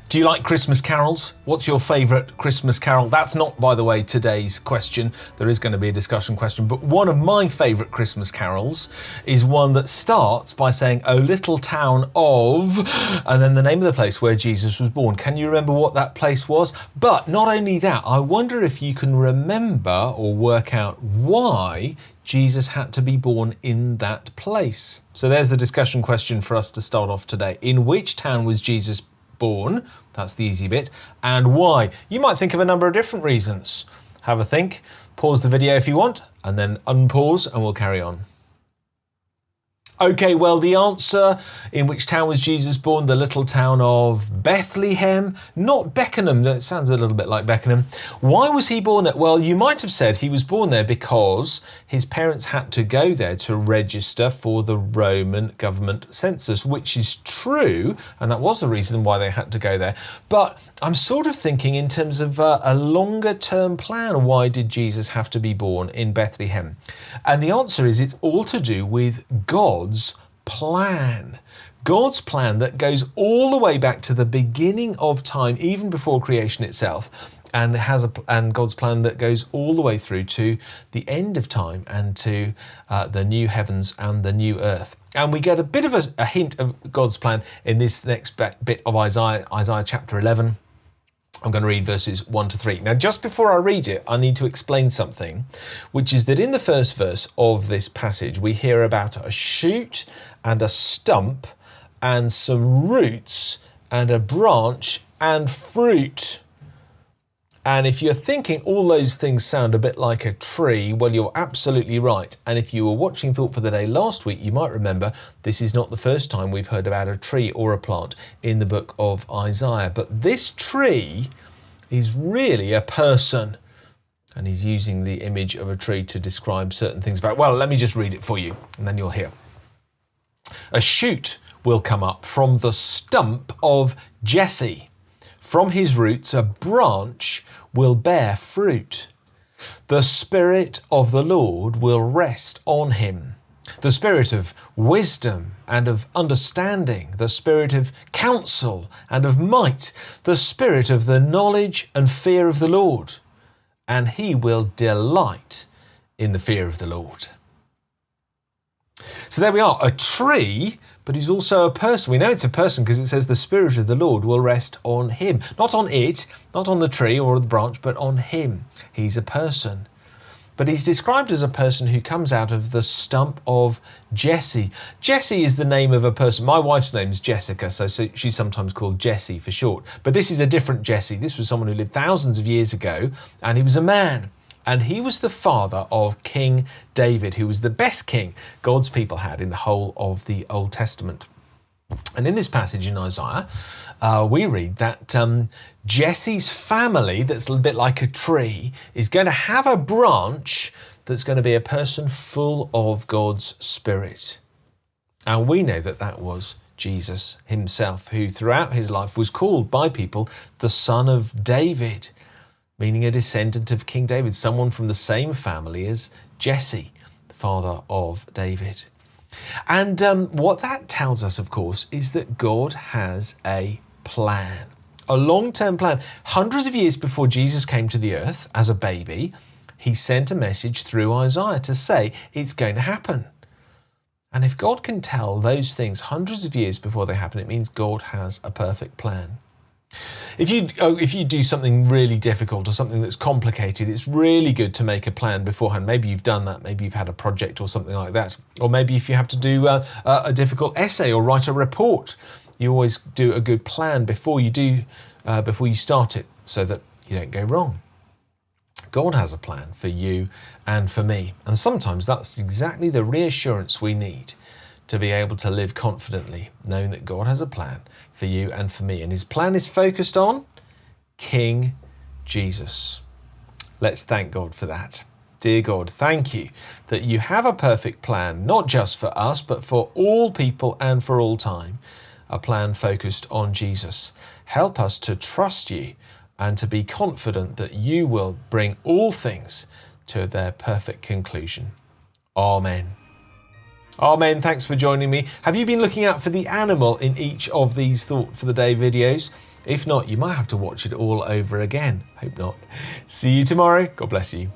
Do you like Christmas carols? What's your favourite Christmas carol? That's not, by the way, today's question. There is going to be a discussion question, but one of my favourite Christmas carols is one that starts by saying, "O little town of," and then the name of the place where Jesus was born. Can you remember what that place was? But not only that, I wonder if you can remember or work out why Jesus had to be born in that place. So there's the discussion question for us to start off today. In which town was Jesus born? That's the easy bit. And why? You might think of a number of different reasons. Have a think, pause the video if you want, and then unpause and we'll carry on. Okay, well, the answer, in which town was Jesus born? The little town of Bethlehem, not Beckenham. It sounds a little bit like Beckenham. Why was he born there? Well, you might have said he was born there because his parents had to go there to register for the Roman government census, which is true, and that was the reason why they had to go there. But I'm sort of thinking in terms of a longer term plan. Why did Jesus have to be born in Bethlehem? And the answer is it's all to do with God's plan. God's plan that goes all the way back to the beginning of time, even before creation itself, and God's plan that goes all the way through to the end of time and to the new heavens and the new earth. And we get a bit of a hint of God's plan in this next bit of Isaiah chapter 11. I'm going to read verses 1 to 3. Now, just before I read it, I need to explain something, which is that in the first verse of this passage, we hear about a shoot and a stump and some roots and a branch and fruit. And if you're thinking all those things sound a bit like a tree, well, you're absolutely right. And if you were watching Thought for the Day last week, you might remember this is not the first time we've heard about a tree or a plant in the book of Isaiah. But this tree is really a person. And he's using the image of a tree to describe certain things about, well, let me just read it for you, and then you'll hear. A shoot will come up from the stump of Jesse. From his roots, a branch will bear fruit. The Spirit of the Lord will rest on him. The Spirit of wisdom and of understanding, the Spirit of counsel and of might, the Spirit of the knowledge and fear of the Lord. And he will delight in the fear of the Lord. So there we are, a tree, but he's also a person. We know it's a person because it says the Spirit of the Lord will rest on him. Not on it, not on the tree or the branch, but on him. He's a person. But he's described as a person who comes out of the stump of Jesse. Jesse is the name of a person. My wife's name is Jessica, so she's sometimes called Jessie for short. But this is a different Jesse. This was someone who lived thousands of years ago, and he was a man. And he was the father of King David, who was the best king God's people had in the whole of the Old Testament. And in this passage in Isaiah, we read that Jesse's family, that's a bit like a tree, is going to have a branch that's going to be a person full of God's Spirit. And we know that that was Jesus himself, who throughout his life was called by people the Son of David, meaning a descendant of King David, someone from the same family as Jesse, the father of David. And what that tells us, of course, is that God has a plan, a long-term plan. Hundreds of years before Jesus came to the earth as a baby, he sent a message through Isaiah to say it's going to happen. And if God can tell those things hundreds of years before they happen, it means God has a perfect plan. If you do something really difficult or something that's complicated, it's really good to make a plan beforehand. Maybe you've done that. Maybe you've had a project or something like that. Or maybe if you have to do a difficult essay or write a report, you always do a good plan before you start it so that you don't go wrong. God has a plan for you and for me. And sometimes that's exactly the reassurance we need to be able to live confidently, knowing that God has a plan for you and for me. And his plan is focused on King Jesus. Let's thank God for that. Dear God, thank you that you have a perfect plan, not just for us, but for all people and for all time. A plan focused on Jesus. Help us to trust you and to be confident that you will bring all things to their perfect conclusion. Amen. Amen. Thanks for joining me. Have you been looking out for the animal in each of these Thought for the Day videos? If not, you might have to watch it all over again. Hope not. See you tomorrow. God bless you.